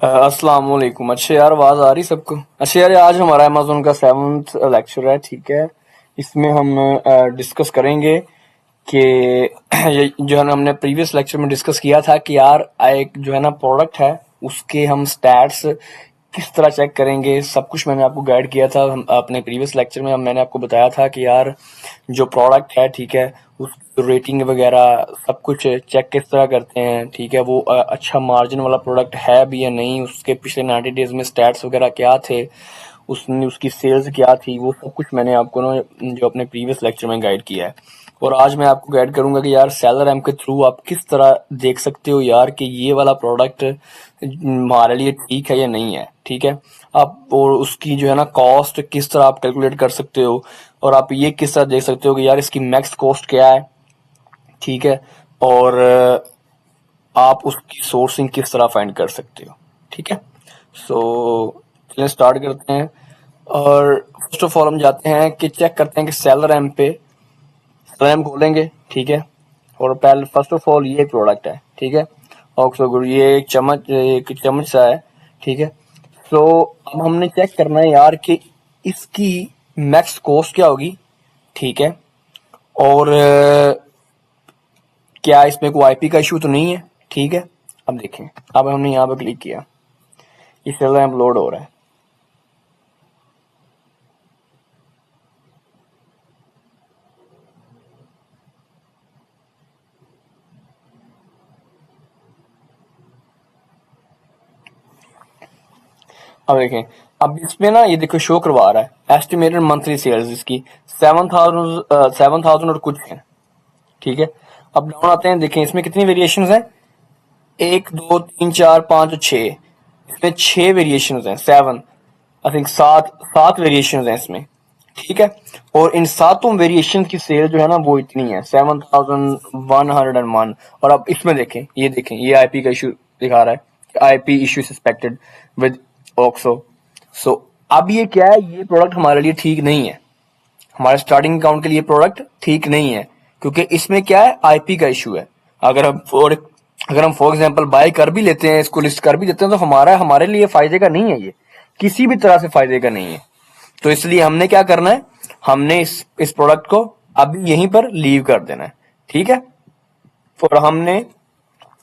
अस्सलाम वालेकुम। अच्छा यार, आवाज आ रही सबको? अच्छा यार, आज हमारा अमेज़न का 7th लेक्चर है, ठीक है। इसमें हम डिस्कस करेंगे कि ये जो है ना, हमने प्रीवियस लेक्चर में डिस्कस किया था कि यार एक जो है ना प्रोडक्ट है, उसके हम स्टैट्स किस तरह चेक करेंगे, सब कुछ मैंने आपको गाइड किया था। हम अपने प्रीवियस लेक्चर में मैंने आपको बताया था कि यार जो प्रोडक्ट है, ठीक है, उस रेटिंग वगैरह सब कुछ चेक किस तरह करते हैं, ठीक है। वो अच्छा मार्जिन वाला प्रोडक्ट है भी या नहीं, उसके पिछले 90 डेज में स्टैट्स वगैरह क्या थे, उसने उसकी सेल्स क्या थी, वो सब कुछ मैंने आपको ना जो अपने प्रीवियस लेक्चर में गाइड किया है। और आज मैं आपको गाइड करूंगा कि यार सेलर एम के थ्रू आप किस तरह देख सकते हो यार कि ये वाला प्रोडक्ट हमारे लिए ठीक है या नहीं है, ठीक है। आप और उसकी जो है ना कॉस्ट किस तरह आप कैलकुलेट कर सकते हो, और आप ये किस तरह देख सकते हो कि यार इसकी मैक्स कॉस्ट क्या है, ठीक है। और आप उसकी सोर्सिंग किस तरह फाइंड कर सकते हो, ठीक है। सो चलिए स्टार्ट करते हैं। और फर्स्ट ऑफ ऑल हम जाते हैं कि चेक करते हैं कि सेलर एम पे सेलर एम खोलेंगे, ठीक है। और पहले फर्स्ट ऑफ ऑल ये प्रोडक्ट है, ठीक है, ऑक्सो गुड, ये एक चम्मच सा है, ठीक है। सो अब हमने चेक करना है यार कि इसकी मैक्स कॉस्ट क्या होगी, ठीक है। और क्या इसमें कोई आईपी का इशू तो नहीं है, ठीक है। अब देखें, अब हमने यहाँ पर क्लिक किया, ये सेलर एम लोड हो रहा है। अब देखें, अब इसमें ना ये देखो शो करवा रहा है एस्टिमेटेड मंथली सेल्स इसकी 7,000 और कुछ है, ठीक है। अब डाउन आते हैं, देखें इसमें कितनी वेरिएशन हैं, 1 2 3 4 5 और 6, इसमें 6 वेरिएशन हैं, 7, आई थिंक 7 वेरिएशन हैं इसमें, ठीक है। और इन 7 वेरिएशन की सेल जो है ना वो इतनी है 7,101। और अब इसमें देखें ये आईपी का इशू दिखा रहा है, IP issue suspected with Oxo. So अब ये क्या है, ये प्रोडक्ट हमारे लिए ठीक नहीं है, हमारे स्टार्टिंग अकाउंट के लिए प्रोडक्ट ठीक नहीं है, क्योंकि इसमें क्या है, आईपी का इशू है। अगर हम फॉर एग्जांपल बाय कर भी लेते हैं, इसको लिस्ट कर भी देते हैं, तो हमारे लिए फायदे का नहीं है, ये किसी भी तरह से फायदे का नहीं है। तो इसलिए हमने क्या करना है, हमने इस प्रोडक्ट को अभी यहीं पर लीव कर देना है, ठीक है। और हमने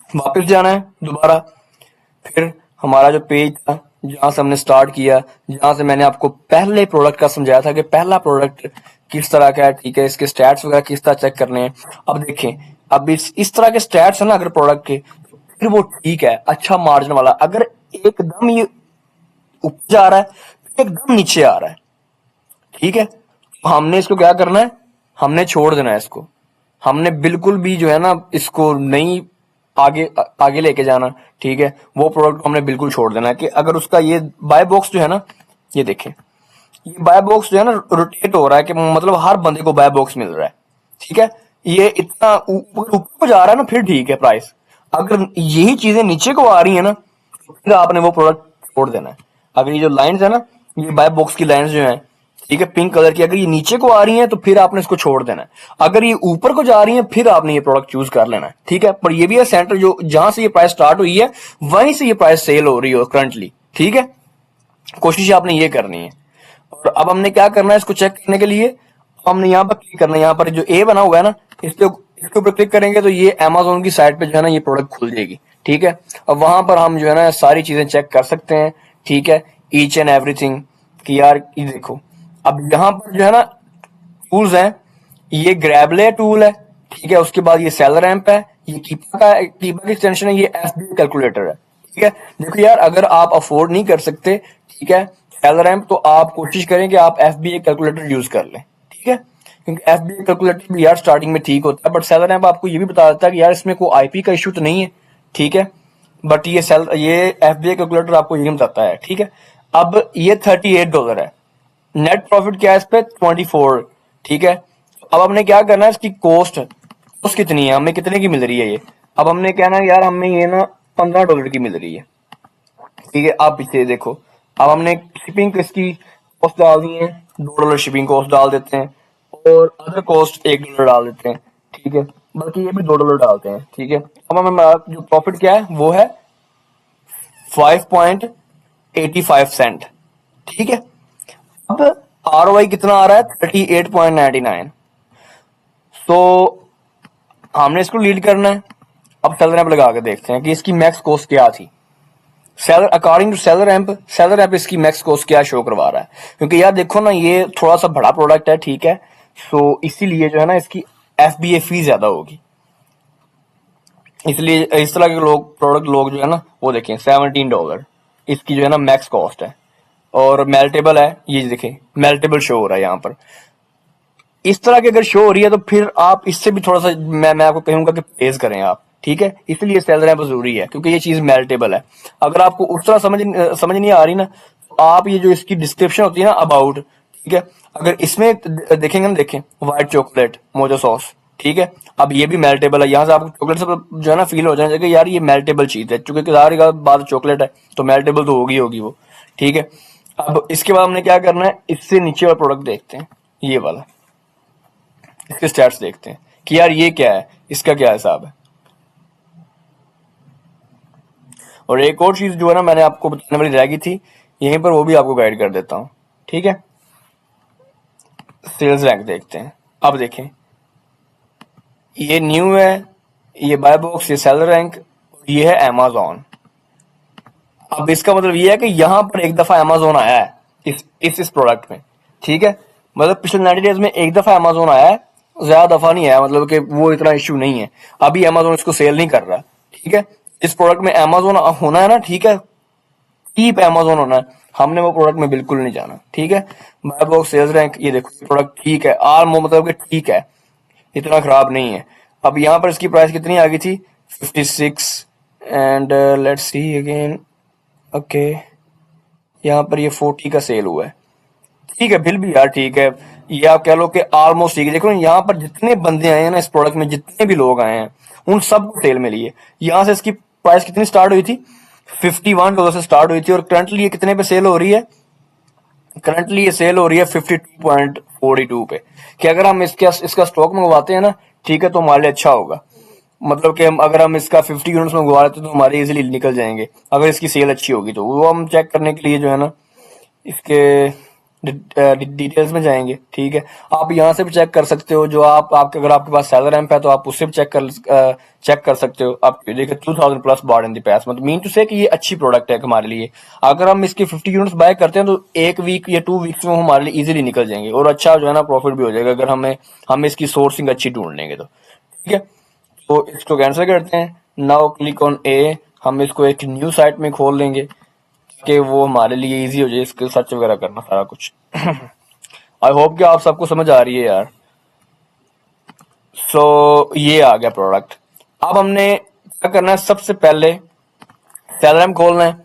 वापस जाना है दोबारा, फिर हमारा जो पेज था जहां से हमने स्टार्ट किया, जहां से मैंने आपको पहले प्रोडक्ट का समझाया था कि पहला प्रोडक्ट किस तरह का है, ठीक है, इसके स्टैट्स वगैरह किस तरह चेक करने हैं। अब देखें, अब इस तरह के स्टैट्स है ना अगर प्रोडक्ट के, फिर वो ठीक है, अच्छा मार्जिन वाला। अगर एकदम ये ऊपर जा रहा है, एकदम नीचे आ रहा है, ठीक है, तो हमने इसको क्या करना है, हमने छोड़ देना है इसको। हमने बिल्कुल भी जो है ना इसको नहीं आगे आगे लेके जाना, ठीक है। वो प्रोडक्ट हमने बिल्कुल छोड़ देना है कि अगर उसका ये बाय बॉक्स जो है ना, ये देखें, ये बाय बॉक्स जो है ना रोटेट हो रहा है, कि मतलब हर बंदे को बाय बॉक्स मिल रहा है, ठीक है। ये इतना ऊपर को जा रहा है ना, फिर ठीक है प्राइस। अगर यही चीजें नीचे को आ रही है ना, तो फिर आपने वो प्रोडक्ट छोड़ देना है। अगर ये जो लाइंस है ना, ये बाय बॉक्स की लाइंस जो है, ठीक है, पिंक कलर की, अगर ये नीचे को आ रही है तो फिर आपने इसको छोड़ देना है। अगर ये ऊपर को जा रही है फिर आपने ये प्रोडक्ट चूज कर लेना है, ठीक है। पर ये भी है सेंटर, जो जहां से ये प्राइस स्टार्ट हुई है वहीं से ये प्राइस सेल हो रही हो करंटली, ठीक है। कोशिश आपने ये करनी है। और अब हमने क्या करना है, इसको चेक करने के लिए हमने यहाँ पर क्लिक करना है, यहाँ पर जो ए बना हुआ है ना, इसके ऊपर क्लिक करेंगे तो ये अमेजोन की साइट पे जो है ना ये प्रोडक्ट खुल जाएगी, ठीक है। अब वहां पर हम जो है ना सारी चीजें चेक कर सकते हैं, ठीक है, ईच एंड एवरीथिंग, कि यार ये देखो। अब यहाँ पर जो है ना टूल्स हैं, ये ग्रैबले टूल है, ठीक है। उसके बाद ये सेलर एम्प है, ये कीपा की एक्सटेंशन है, ये एफबी कैलकुलेटर है, ठीक है। देखो यार, अगर आप अफोर्ड नहीं कर सकते, ठीक है, सेलर एम्प, तो आप कोशिश करें कि आप एफबीए कैलकुलेटर यूज कर लें, ठीक है। क्योंकि एफबीए कैलकुलेटर भी यार स्टार्टिंग में ठीक होता है, बट सेलर एम्प आपको ये भी बता देता है कि यार इसमें कोई आईपी का इशू तो नहीं है, ठीक है। बट ये एफबीए कैलकुलेटर आपको ये बताता है, ठीक है। अब ये $38 है, नेट प्रॉफिट क्या है इस पे, 24, ठीक है। अब हमने क्या करना है, इसकी कॉस्ट कॉस्ट कितनी है, हमें कितने की मिल रही है ये। अब हमने कहना है यार हमें ये ना $15 की मिल रही है, ठीक है। आप पीछे देखो, अब हमने शिपिंग इसकी कॉस्ट डाल दी है, $2 शिपिंग कॉस्ट डाल देते हैं, और अदर कॉस्ट $1 डाल देते हैं, ठीक है। बल्कि ये भी $2 डालते हैं, ठीक है। अब हमें हमारा जो प्रॉफिट क्या है वो है 5.85 सेंट। ठीक है, अब ROI कितना आ रहा है? 38.99। तो हमने इसको लीड करना है। अब सेलर रैंप लगा के देखते हैं कि इसकी मैक्स कॉस्ट क्या थी। Seller according to seller ramp इसकी मैक्स कॉस्ट क्या शो करवा रहा है, क्योंकि यार देखो ना ये थोड़ा सा बड़ा प्रोडक्ट है, ठीक है, सो इसीलिए जो है ना इसकी FBA फी ज्यादा होगी, इसलिए इस तरह के प्रोडक्ट लोग जो है ना वो देखें $17 इसकी जो है ना मैक्स कॉस्ट है। और मेल्टेबल है, ये देखें मेल्टेबल शो हो रहा है यहाँ पर। इस तरह की अगर शो हो रही है तो फिर आप इससे भी थोड़ा सा मैं आपको कहूंगा कि पेज करें आप, ठीक है, इसलिए सेल रैंप जरूरी है क्योंकि ये चीज मेल्टेबल है। अगर आपको उस तरह समझ नहीं आ रही ना, तो आप ये जो इसकी डिस्क्रिप्शन होती है ना अबाउट, ठीक है, अगर इसमें देखेंगे ना, देखें व्हाइट चॉकलेट मोजो सॉस, ठीक है, अब ये भी मेल्टेबल है। यहाँ से आपको चॉकलेट से जो है ना फील हो जाना चाहिए यार ये मेल्टेबल चीज है, चूंकि सारी बात चॉकलेट है तो मेल्टेबल तो होगी वो, ठीक है। अब इसके बाद हमने क्या करना है, इससे नीचे वाला प्रोडक्ट देखते हैं, ये वाला, इसके स्टैट्स देखते हैं कि यार ये क्या है, इसका क्या हिसाब है। और एक और चीज जो है ना मैंने आपको बताने वाली रह गई थी यहीं पर, वो भी आपको गाइड कर देता हूं, ठीक है। सेल्स रैंक देखते हैं। अब देखें ये न्यू है, ये बाय बॉक्स, ये सेलर रैंक, ये है अमेज़न। अब इसका मतलब ये है कि यहां पर एक दफा अमेज़न आया है इस प्रोडक्ट में, ठीक है, मतलब पिछले 90 डेज में एक दफा अमेज़न आया है, ज्यादा दफा नहीं आया, मतलब कि वो इतना इश्यू नहीं है। अभी अमेज़न इसको सेल नहीं कर रहा, ठीक है। इस प्रोडक्ट में अमेज़न होना है ना, ठीक है, चीप अमेज़न होना है, हमने वो प्रोडक्ट में बिल्कुल नहीं जाना, ठीक है। बाय बॉक्स सेल्स रैंक, ये देखो प्रोडक्ट ठीक है, मतलब कि ठीक है, इतना खराब नहीं है। अब यहाँ पर इसकी प्राइस कितनी आ गई थी? 56 and let's see again, okay, यहाँ पर ये 40 का सेल हुआ है, ठीक है, बिल भी यार ठीक है, ये आप कह लो कि ऑलमोस्ट ठीक है। देखो यहाँ पर जितने बंदे आए हैं ना इस प्रोडक्ट में, जितने भी लोग आए हैं उन सब को सेल मिली है। यहाँ से इसकी प्राइस कितनी स्टार्ट हुई थी? $51 से स्टार्ट हुई थी और करंटली ये कितने पे सेल हो रही है? करंटली ये सेल हो रही है 52.42 पे। कि अगर हम इसका स्टॉक मंगवाते हैं ना, ठीक है, तो हमारे लिए अच्छा होगा, मतलब कि अगर हम इसका 50 यूनिट्स मंगवा लेते तो हमारे इजीली निकल जाएंगे अगर इसकी सेल अच्छी होगी। तो वो हम चेक करने के लिए जो है ना इसके डिटेल्स में जाएंगे, ठीक है। आप यहाँ से भी चेक कर सकते हो, जो आपके अगर आपके पास सेलर रैंप है तो आप उससे भी चेक कर सकते हो। आप देखिए 2000 plus bought in the past, मतलब मीन टू से कि ये अच्छी प्रोडक्ट है हमारे लिए। अगर हम इसके 50 यूनिट्स बाय करते हैं तो 1 वीक या 2 वीक्स में हमारे लिए इजीली निकल जाएंगे और अच्छा जो है ना प्रॉफिट भी हो जाएगा अगर हम इसकी सोर्सिंग अच्छी ढूंढ लेंगे तो, ठीक है। तो इसको कैंसिल करते हैं। नाउ क्लिक ऑन ए, हम इसको एक न्यू साइट में खोल लेंगे कि वो हमारे लिए इजी हो जाए इसके सर्च वगैरह करना सारा कुछ। आई होप कि आप सबको समझ आ रही है यार। सो ये आ गया प्रोडक्ट। अब हमने क्या करना है, सबसे पहले टेलग्राम खोलना है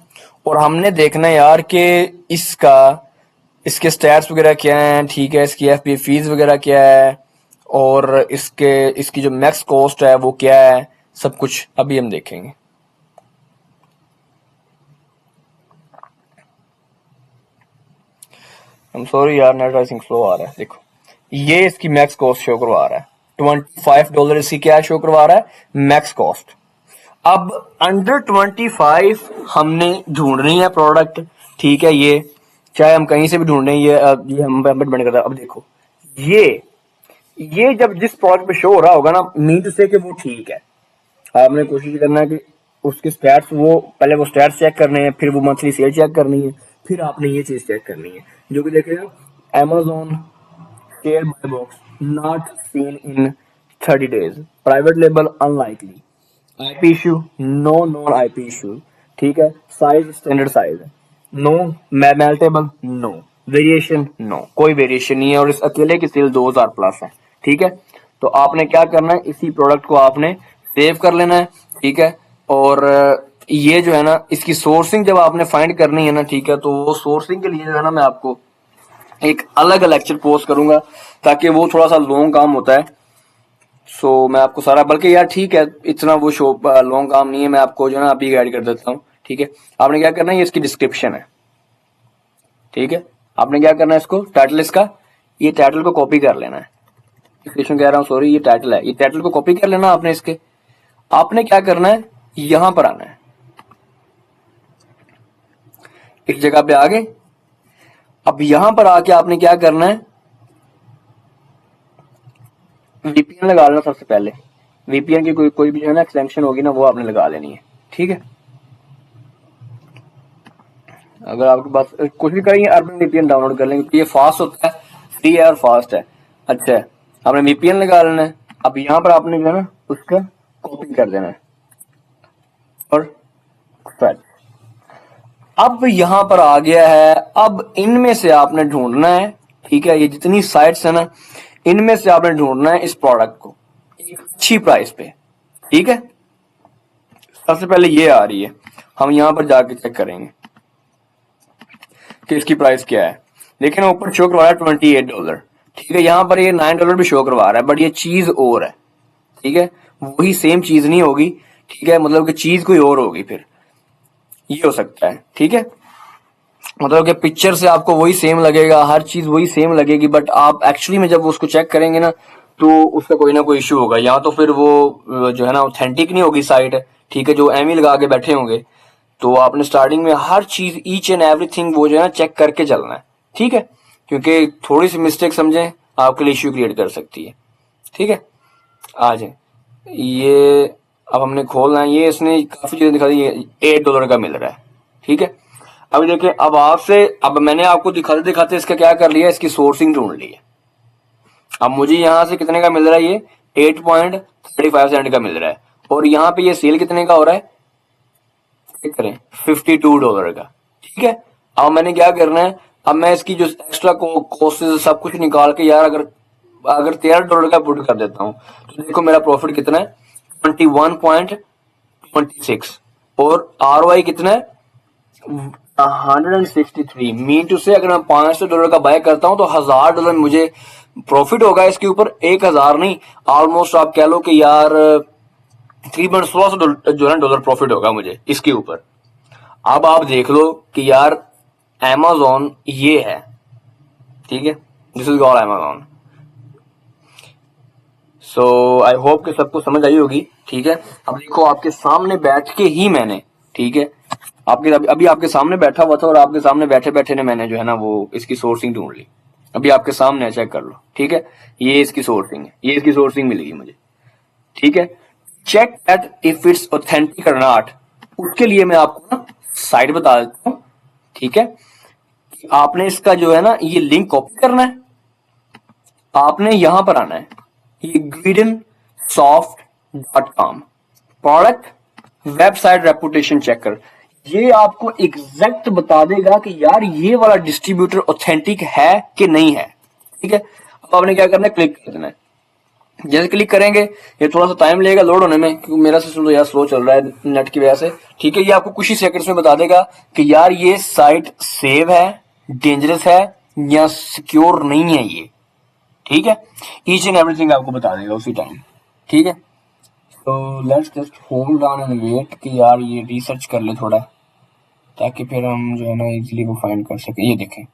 और हमने देखना है यार कि इसके स्टैट्स वगैरह क्या हैं, ठीक है, इसकी FBA फीस वगैरह क्या है और इसकी जो मैक्स कॉस्ट है वो क्या है, सब कुछ अभी हम देखेंगे। I'm sorry यार, नेट आई थिंक स्लो आ रहा है। देखो ये इसकी मैक्स कॉस्ट शो करवा रहा है, $25 इसकी क्या शो करवा रहा है, मैक्स कॉस्ट। अब अंडर 25 हमने ढूंढनी है प्रोडक्ट, ठीक है, ये चाहे हम कहीं से भी ढूंढ रहे हैं, ये हम पे डिपेंड करता है। अब देखो ये जब जिस प्रोडक्ट पे शो हो रहा होगा ना, मीन टू से कि वो ठीक है, आपने कोशिश करना है कि उसके स्टैट्स, वो पहले वो स्टैट्स चेक करने हैं, फिर वो मंथली सेल चेक करनी है, फिर आपने ये चीज चेक करनी है जो कि देखेगा Amazon share buy box not seen in 30 days, private label unlikely, IP issue no, non IP issue, ठीक है, साइज स्टैंडर्ड साइज है, no meltable, no variation, no कोई वेरिएशन नहीं है और इस अकेले की सेल 2000 प्लस है, ठीक है। तो आपने क्या करना है, इसी प्रोडक्ट को आपने सेव कर लेना है, ठीक है। और ये जो है ना इसकी सोर्सिंग जब आपने फाइंड करनी है ना, ठीक है, तो वो सोर्सिंग के लिए जो है ना मैं आपको एक अलग लेक्चर पोस्ट करूंगा ताकि वो थोड़ा सा लॉन्ग काम होता है। सो मैं आपको सारा, बल्कि यार ठीक है इतना वो शो लॉन्ग काम नहीं है, मैं आपको जो है ना अभी गाइड कर देता हूँ, ठीक है। आपने क्या करना है, ये इसकी डिस्क्रिप्शन है, ठीक है, आपने क्या करना है, इसको टाइटल, इसका ये टाइटल को कॉपी कर लेना है, डिस्क्रिप्शन कह रहा हूँ सॉरी, ये टाइटल है, ये टाइटल को कॉपी कर लेना आपने। इसके आपने क्या करना है, यहां पर आना है, इस जगह पे आ गए। अब यहां पर आके आपने क्या करना है, वीपीएन लगा लेना सबसे पहले। वीपीएन की कोई भी जो है ना एक्सटेंशन होगी ना वो आपने लगा लेनी है, ठीक है। अगर आपके पास कोशिश करेंगे अर्बन वीपीएन डाउनलोड कर लेंगे, ये फास्ट होता है, फ्री है और फास्ट है। अच्छा है, आपने वीपीएन लगा लेना है। अब यहाँ पर आपने जो है ना उसका कॉपी कर देना है और सेट। अब यहाँ पर आ गया है, अब इनमें से आपने ढूंढना है, ठीक है, ये जितनी साइट्स है ना इनमें से आपने ढूंढना है इस प्रोडक्ट को एक अच्छी प्राइस पे, ठीक है। सबसे पहले ये आ रही है, हम यहाँ पर जाके चेक करेंगे कि इसकी प्राइस क्या है। देखिए ना ऊपर शो करवा रहा है $28, ठीक है। यहाँ पर ये $9 भी शो करवा रहा है, बट ये चीज और है, ठीक है, वही सेम चीज नहीं होगी, ठीक है, मतलब कि चीज कोई और होगी, फिर ये हो सकता है, ठीक है। मतलब कि पिक्चर से आपको वही सेम लगेगा, हर चीज वही सेम लगेगी, बट आप एक्चुअली में जब उसको चेक करेंगे ना तो उसका कोई ना कोई इश्यू होगा, या तो फिर वो जो है ना ऑथेंटिक नहीं होगी साइट, ठीक है, जो एम लगा के बैठे होंगे। तो आपने स्टार्टिंग में हर चीज ईच एंड एवरीथिंग वो जो है ना चेक करके चलना है, ठीक है, क्योंकि थोड़ी सी मिस्टेक समझें आपके लिए इश्यू क्रिएट कर सकती है, ठीक है। आ जाए, ये अब हमने खोलना है, ये इसने काफी चीजें दिखा दी, $8 का मिल रहा है, ठीक है। अभी देखिए, अब मैंने आपको दिखाते दिखाते इसका क्या कर लिया, इसकी सोर्सिंग ढूंढ ली है। अब मुझे यहाँ से कितने का मिल रहा है, ये 8.35 का मिल रहा है, और यहाँ पे ये सेल कितने का हो रहा है, चेक करें, $52 का, ठीक है। अब मैंने क्या करना है, अब मैं इसकी जो एक्स्ट्रा कॉस्ट सब कुछ निकाल के यार अगर $13 का पुट कर देता हूँ तो देखो मेरा प्रॉफिट कितना है, 21.26, और ROI कितना है, 163। मीन टू से अगर मैं $500 का बाय करता हूं तो $1000 मुझे प्रॉफिट होगा इसके ऊपर, 1000 नहीं, ऑलमोस्ट आप कह लो कि यार तकरीबन $1600 जो है डॉलर प्रॉफिट होगा मुझे इसके ऊपर। अब आप देख लो कि यार Amazon ये है, ठीक है, this is all Amazon। So I hope कि सबको समझ आई होगी, ठीक है। अब देखो आपके सामने बैठ के ही मैंने, ठीक है, आपके अभी आपके सामने बैठा हुआ था और आपके सामने बैठे बैठे ने मैंने जो है ना वो इसकी सोर्सिंग ढूंढ ली। अभी आपके सामने चेक कर लो, ठीक है, ये इसकी सोर्सिंग है, ये इसकी सोर्सिंग मिलेगी मुझे, ठीक है। Check that if it's authentic और नॉट, उसके लिए मैं आपको ना साइट बता देता हूँ, ठीक है। आपने इसका जो है ना ये लिंक कॉपी करना है, आपने यहां पर आना है, ये GreedonSoft.com product website reputation checker, ये आपको एग्जैक्ट बता देगा कि यार ये वाला डिस्ट्रीब्यूटर ऑथेंटिक है कि नहीं है, ठीक है। अब आपने क्या करना है, क्लिक कर देना है। जैसे क्लिक करेंगे ये थोड़ा सा टाइम लगेगा लोड होने में, क्योंकि मेरा सिस्टम तो यार स्लो चल रहा है नेट की वजह से, ठीक है। ये आपको कुछ ही सेकंड्स में बता देगा कि यार ये साइट सेव है, डेंजरस है या सिक्योर नहीं है ये, ठीक है। ईच एंड एवरीथिंग आपको बता देगा उसी टाइम, ठीक है। तो let's just hold on and wait कि यार ये रिसर्च कर ले थोड़ा, ताकि फिर हम जो है ना इजीली वो फाइंड कर सके। ये देखें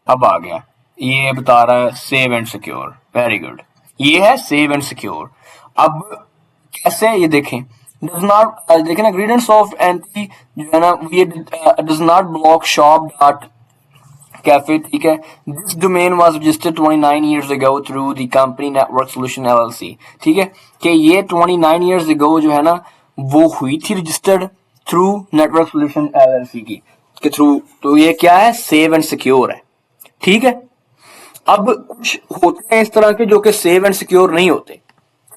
अब आ गया, ये बता रहा है save and secure, very good, ये है सेव एंड सिक्योर। अब कैसे, ये देखें, डज नॉट, देखें ना, GreedonSoft एंटी जो है ना ये does not block shop dot cafe, ठीक है। This domain was registered 29 years ago through the company network solution LLC, ठीक है, कि ये 29 years ago जो है ना वो हुई थी registered through network solution LLC की के थ्रू। तो ये क्या है, सेव एंड सिक्योर है, ठीक है। अब कुछ होते हैं इस तरह के जो कि सेव एंड सिक्योर नहीं होते,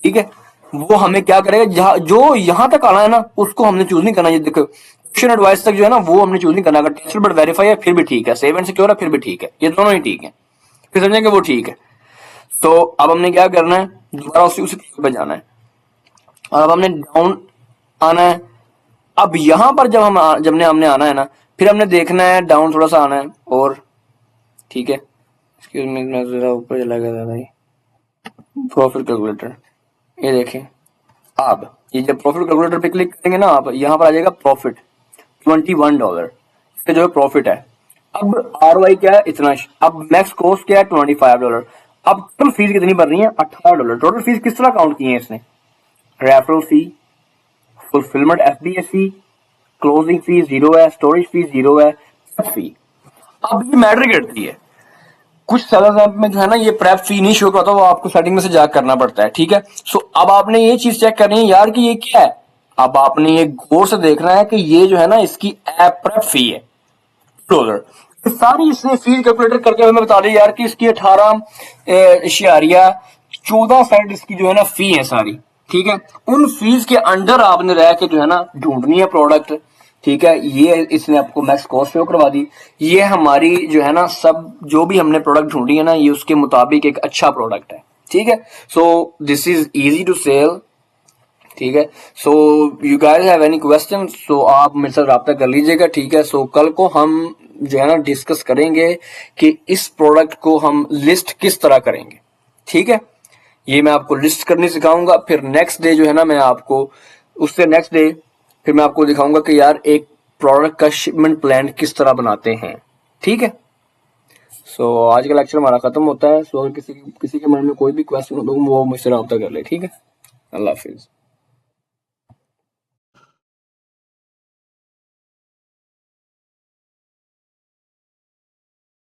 ठीक है, वो हमें क्या करेगा, जो यहां तक आना है ना उसको हमने चूज नहीं करना। ये देखो क्वेश्चन एडवाइस तक जो है ना वो हमने चूज नहीं करना, अगर टेस्टेड बट वेरीफाई है फिर भी ठीक है, सेव एंड सिक्योर है फिर भी ठीक है, ये दोनों ही ठीक है, फिर समझेंगे वो ठीक है। तो अब हमने क्या करना है, दोबारा उसी पे जाना है, और अब हमने डाउन आना है। अब यहां पर जब हमने आना है ना, फिर हमने देखना है डाउन थोड़ा सा आना है, और ठीक है, एक्सक्यूज मी मैं जरा ऊपर चला गया था भाई, प्रॉफिट कैलकुलेटर, ये देखें। अब ये जब प्रॉफिट कैलकुलेटर पे क्लिक करेंगे ना आप, यहाँ पर आ जाएगा प्रॉफिट $21, इसका जो है प्रॉफिट है। अब ROI क्या है, इतना। अब मैक्स कॉस्ट क्या है, $25। अब टोटल फीस कितनी बन रही है, $18। टोटल फीस किस तरह काउंट की है इसने, रेफरल फी, फुलफिलमेंट FBA फी, क्लोजिंग फीस 0 है, स्टोरेज फीस 0 है, फी। अब ये मैटर करती है, कुछ सेलर्स ऐप में जो है ना ये प्रेप फी नहीं शो करता, वो आपको सेटिंग में से जाकर करना पड़ता है, ठीक है। सो अब आपने ये चीज चेक करनी है यार कि ये क्या है। अब आपने ये गौर से देखना है कि ये जो है ना इसकी ऐप प्रेप फी है क्लोजर। सारी इसने फीस कैलकुलेटर करके हमें बता दी यार कि इसकी 18.14 सेंट इसकी जो है ना फी है सारी, ठीक है। उन फीस के अंडर आपने रह के जो है ना ढूंढनी है प्रोडक्ट, ठीक है। ये इसने आपको मैक्स कॉस्ट शो करवा दी। ये हमारी जो है ना सब जो भी हमने प्रोडक्ट ढूंढी है ना ये उसके मुताबिक एक अच्छा प्रोडक्ट है, ठीक है। So this is easy to sell, ठीक है। So you guys have any question, so आप मेरे साथ रब्ता कर लीजिएगा, ठीक है। सो कल को हम जो है ना डिस्कस करेंगे कि इस प्रोडक्ट को हम लिस्ट किस तरह करेंगे, ठीक है। ये मैं आपको लिस्ट करनी सिखाऊंगा, फिर नेक्स्ट डे जो है ना मैं आपको उससे नेक्स्ट डे फिर मैं आपको दिखाऊंगा कि यार एक प्रोडक्ट का शिपमेंट प्लान किस तरह बनाते हैं, ठीक है। सो आज का लेक्चर हमारा खत्म होता है। सो अगर किसी के मन में कोई भी क्वेश्चन हो तो वो मुझसे रब्ता कर ले, ठीक है। अल्लाह हाफिज।